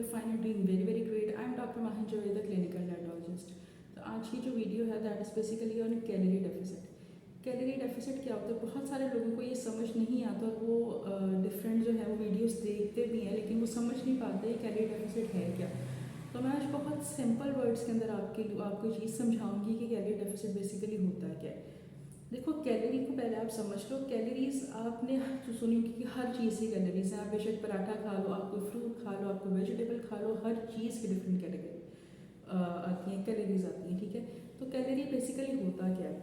Well fine and doing very very great. I am doctor Mahin Javed, the clinical dietologist. तो आज की जो video है that is basically on calorie deficit. Calorie deficit क्या होता है, बहुत सारे लोगों को ये समझ नहीं आता और वो डिफरेंट जो है वो वीडियोस देखते भी हैं लेकिन वो समझ नहीं पाते कैलोरी डेफिसिट है क्या। तो मैं आज बहुत सिंपल वर्ड्स के अंदर आपको चीज़ समझाऊंगी कि कैलोरी डेफिसिट बेसिकली होता क्या है। देखो, कैलोरी को पहले आप समझ लो। कैलोरीज आपने जो सुनी होगी कि हर चीज़ की कैलोरीज हैं। आप बेशक पराठा खा लो, आप कोई फ्रूट खा लो, आप कोई वेजिटेबल खा लो, हर चीज़ की डिफरेंट कैटेगरी आती हैं, कैलोरीज आती हैं, ठीक है। तो कैलोरी बेसिकली होता क्या है?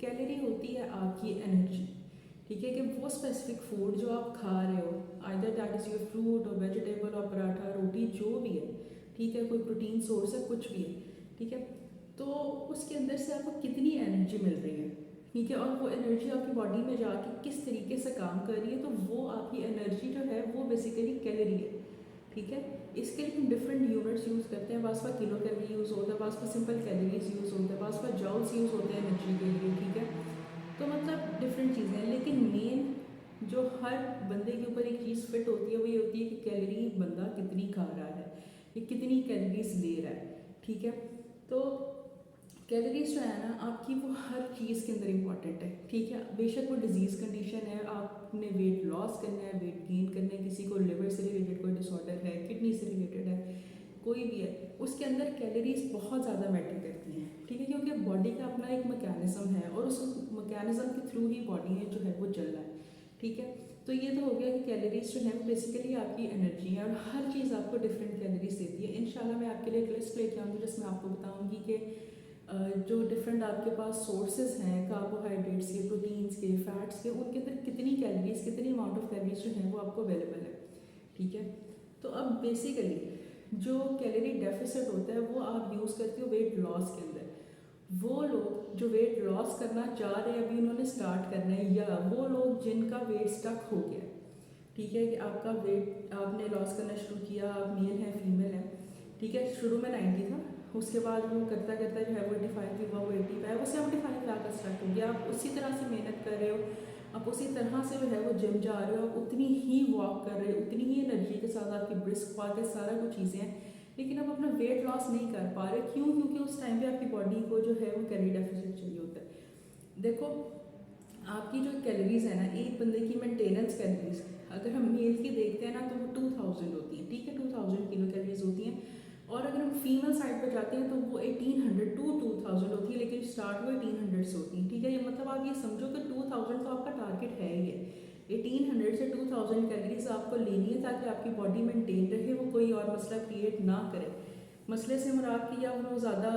कैलोरी होती है आपकी एनर्जी, ठीक है, कि वो स्पेसिफिक फूड जो आप खा रहे हो, either that is your fruit और वेजिटेबल और पराठा रोटी जो भी है, ठीक है, कोई प्रोटीन सोर्स है, कुछ भी है, ठीक है। तो उसके अंदर से आपको कितनी एनर्जी मिल रही है, ठीक है, और वो एनर्जी आपकी बॉडी में जाके किस तरीके से काम कर रही है, तो वो आपकी एनर्जी जो है वो बेसिकली कैलोरी है, ठीक है। इसके लिए हम डिफरेंट यूनिट्स यूज़ करते हैं। बास किलो कैलोरी यूज़ होता है, बास सिंपल कैलोरीज यूज़ होता है, बास जॉल्स यूज़ होते हैं एनर्जी के लिए, ठीक है। तो मतलब डिफरेंट चीज़ें हैं, लेकिन मेन जो हर बंदे के ऊपर एक चीज़ फिट होती है वो ये होती है कि कैलोरी बंदा कितनी खा रहा है, ये कितनी कैलोरीज ले रहा है, ठीक है। तो कैलोरीज जो है ना आपकी, वो हर चीज़ के अंदर इंपॉर्टेंट है, ठीक है। बेशक वो डिजीज़ कंडीशन है, आपने वेट लॉस करना है, वेट गेन करना है, किसी को लिवर से रिलेटेड कोई डिसऑर्डर है, किडनी से रिलेटेड है, कोई भी है, उसके अंदर कैलोरीज बहुत ज़्यादा मैटर करती हैं, ठीक है, क्योंकि बॉडी का अपना एक मैकेनिज्म है और उस मैकेनिज्म के थ्रू ही बॉडी है जो है वो चल रहा है, ठीक है। तो ये तो हो गया कि कैलोरीज जो है वो बेसिकली आपकी एनर्जी है और हर चीज़ आपको डिफरेंट कैलोरीज देती है। इंशाल्लाह मैं आपके लिए एक लिस्ट लेके आऊँगी जिसमें आपको बताऊँगी कि जो डिफरेंट आपके पास सोर्सेज हैं कार्बोहाइड्रेट्स के, प्रोटीन्स के, फैट्स के, उनके अंदर कितनी कैलोरीज, कितनी अमाउंट ऑफ कैलोरीज जो है वो आपको अवेलेबल है, ठीक है। तो अब बेसिकली जो कैलोरी डेफिसिट होता है वो आप यूज़ करते हो वेट लॉस के अंदर। वो लोग जो वेट लॉस करना चाह रहे हैं, अभी उन्होंने स्टार्ट करना है, या वो लोग जिनका वेट स्टक हो गया, ठीक है, कि आपका वेट आपने लॉस करना शुरू किया, आप मेल हैं फीमेल हैं, ठीक है, शुरू में 90 था, उसके बाद वो करता करता जो है वो 85 भी हुआ, वो 80 पे है, वो 75 पे आकर स्टार्ट हो गया। आप उसी तरह से मेहनत कर रहे हो, आप उसी तरह से जो है वो जिम जा रहे हो, आप उतनी ही वॉक कर रहे हो, उतनी ही एनर्जी के साथ आपकी ब्रिस्क वॉक है, सारा कुछ चीज़ें हैं, लेकिन आप अपना वेट लॉस नहीं कर पा रहे। क्यों? क्योंकि उस टाइम पे आपकी बॉडी को जो है वो कैलोरी डेफिसिट चाहिए होता है। देखो, आपकी जो कैलोरीज है ना, एक बंदे की मेंटेनेंस कैलोरीज अगर हम मेल की देखते हैं ना तो वो 2000 होती है, ठीक है, 2000 किलो कैलोरीज होती हैं। और अगर हम फीमेल साइड पर जाते हैं तो वो 1800 टू 2000 होती है, लेकिन स्टार्ट वो 1800 से होती है, ठीक है। ये मतलब आप ये समझो कि 2000 तो आपका टारगेट है ही है। 1800 से 2000 कैलोरीज आपको लेनी है ताकि आपकी बॉडी मेंटेन रहे, वो कोई और मसला क्रिएट ना करे। मसले से मुराद की या वो ज़्यादा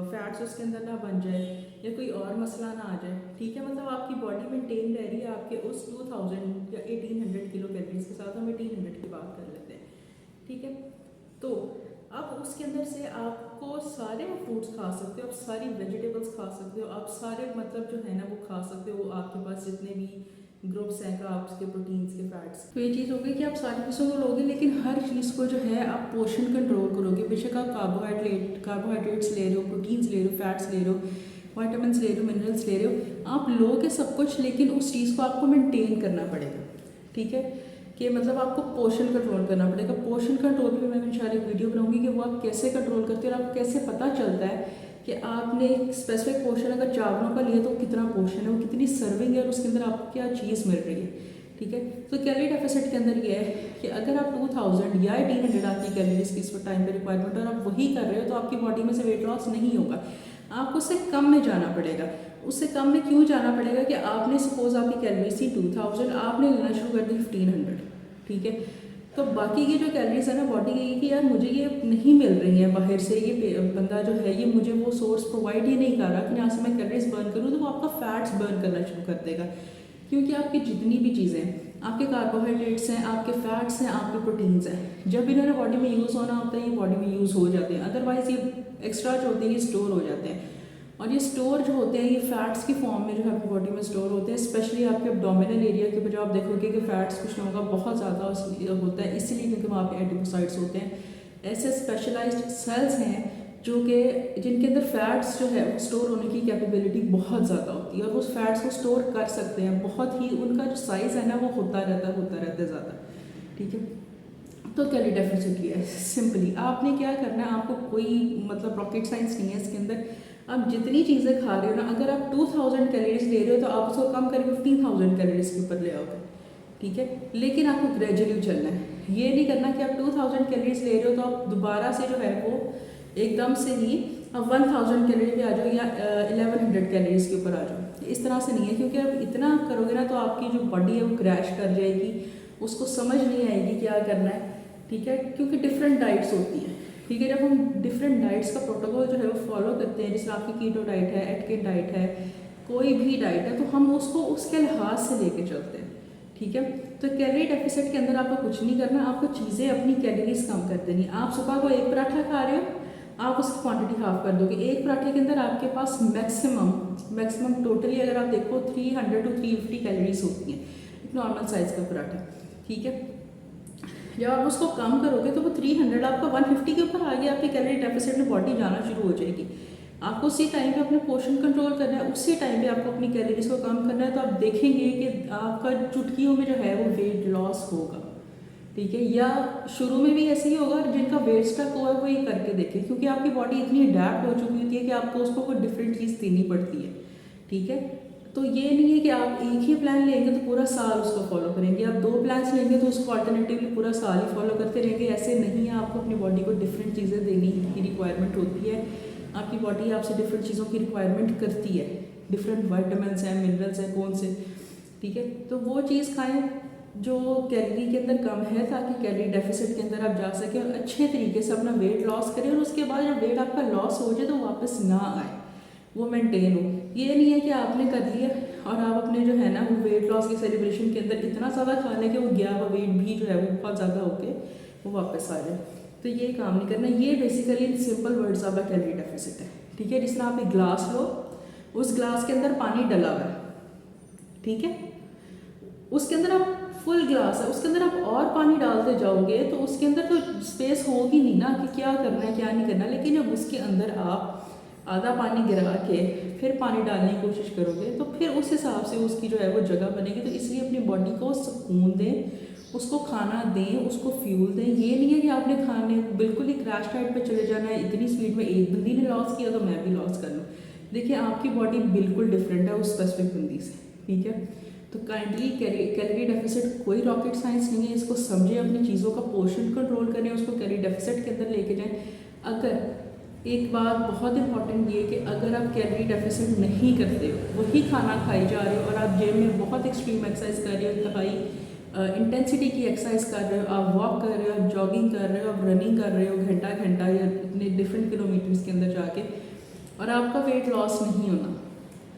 फैट्स उसके अंदर ना बन जाए या कोई और मसला ना आ जाए, ठीक है। मतलब आपकी बॉडी मेंटेन रह रही है आपके उस 2000 या 1800 किलो कैलोरीज के साथ। हम 1800 की बात कर लेते हैं, ठीक है। तो अब उसके अंदर से आपको सारे फ्रूट्स खा सकते हो, आप सारी वेजिटेबल्स खा सकते हो, आप सारे मतलब जो है ना वो खा सकते हो, आपके पास जितने भी ग्रुप्स हैं कार्ब्स के, प्रोटीन्स के, फैट्स। तो ये चीज़ हो गई कि आप सारी चीज़ों को लोगे, लेकिन हर चीज़ को जो है आप पोर्शन कंट्रोल करोगे। बेशक आप कार्बोहाइड्रेट्स ले रहे हो, प्रोटीन्स ले रहे हो, फैट्स ले रहे हो, वाइटामिन ले रहे हो, मिनरल्स ले रहे हो, आप लोगे सब कुछ, लेकिन उस चीज़ को आपको मेंटेन करना पड़ेगा, ठीक है, कि मतलब आपको पोर्शन कंट्रोल करना पड़ेगा। पोर्शन कंट्रोल पे मैं इंशाल्लाह एक वीडियो बनाऊंगी कि वो आप कैसे कंट्रोल करते हो और आपको कैसे पता चलता है कि आपने एक स्पेसिफिक पोर्शन अगर चावलों का लिया तो कितना पोर्शन है, वो कितनी सर्विंग है और उसके अंदर आपको क्या चीज़ मिल रही है, ठीक है। तो कैलोरी डेफिसिट के अंदर ये है कि अगर आप 2000 या 1800 आपकी कैलोरीज की इस टाइम पे रिक्वायरमेंट और आप वही कर रहे हो तो आपकी बॉडी में से वेट लॉस नहीं होगा, आपको उससे कम में जाना पड़ेगा। उससे कम में क्यों जाना पड़ेगा कि आपने सपोज आपकी कैलोरीज थी 2000, आपने लेना शुरू कर दी 1500, ठीक है। तो बाकी की जो कैलोरीज है ना बॉडी की कि यार मुझे ये नहीं मिल रही है बाहर से, ये बंदा जो है ये मुझे वो सोर्स प्रोवाइड ही नहीं कर रहा कि यहाँ से मैं कैलोरीज बर्न करूँ, तो वो आपका फैट्स बर्न करना शुरू कर देगा। क्योंकि आपकी जितनी भी चीज़ें हैं, आपके कार्बोहाइड्रेट्स हैं, आपके फैट्स हैं, आपके प्रोटीन्स हैं, जब इन्होंने बॉडी में यूज़ होना होता है ये बॉडी में यूज़ हो जाते हैं, अदरवाइज ये एक्स्ट्रा जो होते हैं ये स्टोर हो जाते हैं। और ये स्टोर जो होते हैं ये फैट्स की फॉर्म में जो है आपकी बॉडी में स्टोर होते हैं, स्पेशली आपके एब्डोमिनल एरिया के ऊपर जो आप देखोगे कि फैट्स कुछ लोगों का बहुत ज़्यादा होता है, इसीलिए क्योंकि वहाँ पे एडिपोसाइट्स होते हैं। ऐसे स्पेशलाइज्ड सेल्स हैं जो कि जिनके अंदर फैट्स जो है स्टोर होने की कैपेबिलिटी बहुत ज़्यादा होती है और उस फैट्स को स्टोर कर सकते हैं बहुत ही, उनका जो साइज़ है ना वो होता रहता है ज़्यादा, ठीक है। तो कैलोरी डेफिसिट किया है सिंपली। आपने क्या करना है, आपको कोई मतलब रॉकेट साइंस नहीं है इसके अंदर। आप जितनी चीज़ें खा रहे हो ना, अगर आप 2000 कैलोरीज ले रहे हो तो आप उसको कम करके 15,000 कैलोरीज के ऊपर ले आओगे, ठीक है। लेकिन आपको ग्रेजुअली चलना है, ये नहीं करना कि आप 2000 कैलोरीज ले रहे हो तो आप दोबारा से जो है वो एकदम से ही आप 1000 कैलोरी पे आ जाओ या 1100 कैलोरीज के ऊपर आ जाओ। इस तरह से नहीं है, क्योंकि आप इतना करोगे ना तो आपकी जो बॉडी है वो क्रैश कर जाएगी, उसको समझ नहीं आएगी क्या करना है, ठीक है। क्योंकि डिफरेंट डाइट्स होती हैं, ठीक है। जब हम डिफरेंट डाइट्स का प्रोटोकॉल जो है वो फॉलो करते हैं, जैसे आपकी कीटो डाइट है, एटकिन डाइट है, कोई भी डाइट है, तो हम उसको उसके लिहाज से लेके चलते हैं, ठीक है। तो कैलोरी डेफिसिट के अंदर आपको कुछ नहीं करना, आपको चीज़ें अपनी कैलोरीज कम कर देनी। आप सुबह को एक पराठा खा रहे हो, आप उसकी क्वांटिटी हाफ कर दोगे। एक पराठे के अंदर आपके पास मैक्सिमम टोटली अगर आप देखो 300 to 350 कैलोरीज होती हैं, एक नॉर्मल साइज़ का पराठा, ठीक है। जब आप उसको कम करोगे तो वो 300 आपका 150 के ऊपर आ गया, आपकी कैलोरी डेफिसिट में बॉडी जाना शुरू हो जाएगी। आपको उसी टाइम पे अपने पोर्शन कंट्रोल करना है, उसी टाइम पे आपको अपनी कैलोरीज को कम करना है, तो आप देखेंगे कि आपका चुटकियों में जो है वो वेट लॉस होगा, ठीक है। या शुरू में भी ऐसे ही होगा, जिनका वेट स्टक हुआ है वो ये करके देखें, क्योंकि आपकी बॉडी इतनी अडेप्ट हो चुकी होती है कि आपको उसको कोई डिफरेंट चीज़ देनी पड़ती है, ठीक है। तो ये नहीं है कि आप एक ही प्लान लेंगे तो पूरा साल उसको फॉलो करेंगे, आप 2 प्लान्स लेंगे तो उसको अल्टरनेटिवली पूरा साल ही फॉलो करते रहेंगे, ऐसे नहीं है। आपको अपनी बॉडी को डिफरेंट चीज़ें देने की रिक्वायरमेंट होती है, आपकी बॉडी आपसे डिफरेंट चीज़ों की रिक्वायरमेंट करती है, डिफरेंट वाइटामिन्स हैं, मिनरल्स हैं, कौन से, ठीक है। तो वो चीज़ खाएँ जो कैलोरी के अंदर कम है, ताकि कैलोरी डेफिसिट के अंदर आप जा सकें और अच्छे तरीके से अपना वेट लॉस करें, और उसके बाद जब वेट आपका लॉस हो जाए तो वापस ना आए, वो मेंटेन हो। ये नहीं है कि आपने कर लिया और आप अपने जो है ना वो वेट लॉस की सेलिब्रेशन के अंदर इतना ज़्यादा खा लें कि वो गया हुआ वेट भी जो है वो बहुत ज़्यादा होके वो वापस आ जाए, तो ये काम नहीं करना। ये बेसिकली सिंपल वर्ड्स आपका कैलोरी डेफिसिट है, ठीक है। जिस तरह आप एक ग्लास लो, उस ग्लास के अंदर पानी डला हुआ है, ठीक है, उसके अंदर आप फुल ग्लास है, उसके अंदर आप और पानी डालते जाओगे तो उसके अंदर तो स्पेस होगी नहीं ना कि क्या करना है क्या नहीं करना। लेकिन जब उसके अंदर आप आधा पानी गिरा के फिर पानी डालने की कोशिश करोगे तो फिर उस हिसाब से उसकी जो है वो जगह बनेगी। तो इसलिए अपनी बॉडी को सुकून दें, उसको खाना दें, उसको फ्यूल दें। ये नहीं है कि आपने खाने बिल्कुल ही क्रैश डाइट पे चले जाना है, इतनी स्पीड में एक बंदी ने लॉस किया तो मैं भी लॉस कर लूँ। देखिए आपकी बॉडी बिल्कुल डिफरेंट है उस स्पेसिफिक बंदी से, ठीक है। तो काइंडली कैलोरी डेफिसिट कोई रॉकेट साइंस नहीं है, इसको समझें, अपनी चीज़ों का पोर्शन कंट्रोल करें, उसको कैलोरी डेफिसिट के अंदर लेके जाएं। अगर एक बात बहुत इंपॉर्टेंट ये है कि अगर आप कैलोरी डेफिसिट नहीं करते हो, वही खाना खाई जा रहे हो और आप जिम में बहुत एक्सट्रीम एक्सरसाइज कर रहे हो, हाई इंटेंसिटी की एक्सरसाइज कर रहे हो, आप वॉक कर रहे हो, आप जॉगिंग कर रहे हो, आप रनिंग कर रहे हो घंटा या इतने डिफरेंट किलोमीटर्स के अंदर जाके, और आपका वेट लॉस नहीं होना,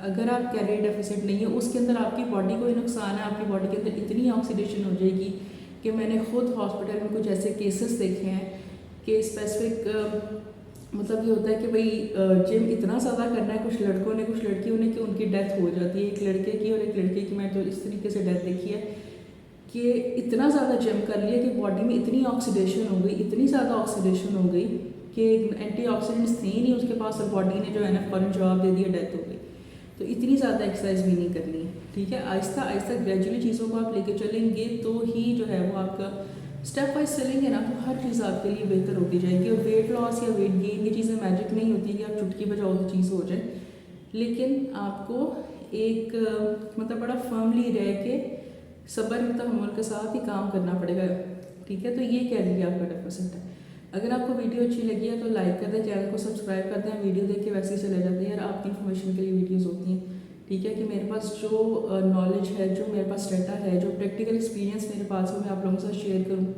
अगर आप कैलोरी डेफिसिट नहीं है, उसके अंदर आपकी बॉडी को ही नुकसान है। आपकी बॉडी के अंदर इतनी ऑक्सीडेशन हो जाएगी कि मैंने खुद हॉस्पिटल में कुछ ऐसे केसेस देखे हैं कि स्पेसिफिक मतलब ये होता है कि भाई जिम इतना ज़्यादा करना है, कुछ लड़कों ने कुछ लड़कियों ने, कि उनकी डेथ हो जाती है। एक लड़के की और एक लड़के की मैं तो इस तरीके से डेथ देखी है कि इतना ज़्यादा जिम कर लिया कि बॉडी में इतनी ऑक्सीडेशन हो गई, इतनी ज़्यादा ऑक्सीडेशन हो गई कि एंटीऑक्सीडेंट्स थे ही नहीं उसके पास, और बॉडी ने जो है ना फौरन जवाब दे दिया, डेथ हो गई। तो इतनी ज़्यादा एक्सरसाइज भी नहीं करनी है, ठीक है। आहिस्ता आहिस्ता ग्रेजुअली चीज़ों को आप लेके चलेंगे तो ही जो है वो आपका स्टेप वाइज चलेंगे ना, तो हर चीज़ आपके लिए बेहतर होती जाएगी। और वेट लॉस या वेट गेन, ये चीज़ें मैजिक नहीं होती कि आप चुटकी बजाओ तो चीज़ हो जाए, लेकिन आपको एक मतलब बड़ा फर्मली रह के सब्र तहम्मुल के साथ ही काम करना पड़ेगा, ठीक है। तो ये कैलोरी आपका डेफिसिट है। अगर आपको वीडियो अच्छी लगी है तो लाइक कर दें, चैनल को सब्सक्राइब कर दें। वीडियो देख के वैसे ही चले जाते हैं यार, आपकी इन्फॉर्मेशन के लिए वीडियोस होती हैं, ठीक है। कि मेरे पास जो नॉलेज है, जो मेरे पास डाटा है, जो प्रैक्टिकल एक्सपीरियंस मेरे पास है, मैं आप लोगों के साथ शेयर करूँ,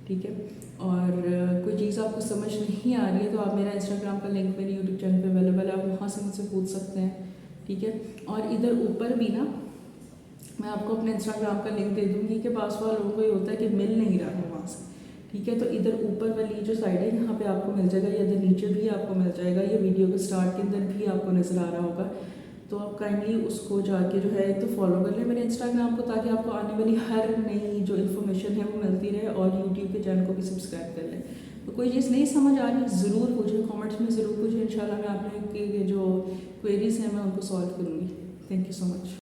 ठीक है। और कोई चीज़ आपको समझ नहीं आ रही है तो आप मेरा इंस्टाग्राम का लिंक मेरे यूट्यूब चैनल पर अवेलेबल है, आप वहाँ से मुझसे पूछ सकते हैं, ठीक है। और इधर ऊपर भी ना मैं आपको अपने इंस्टाग्राम का लिंक दे दूँगी कि पास वाले लोगों को ये होता है कि मिल नहीं रहा है वहाँ से, ठीक है। तो इधर ऊपर वाली जो साइड है यहाँ पे आपको मिल जाएगा, या इधर नीचे भी आपको मिल जाएगा, ये वीडियो के स्टार्ट के अंदर भी आपको नज़र आ रहा होगा। तो आप काइंडली उसको जाके जो है तो फॉलो कर लें मेरे इंस्टाग्राम को, ताकि आपको आने वाली हर नई जो इन्फॉर्मेशन है वो मिलती रहे, और यूट्यूब के चैनल को भी सब्सक्राइब कर लें। तो कोई चीज़ नहीं समझ आ रही ज़रूर पूछें, कमेंट्स में ज़रूर पूछें, इंशाल्लाह मैं आपने जो क्वेरीज हैं मैं उनको सॉल्व करूँगी। Thank you so much.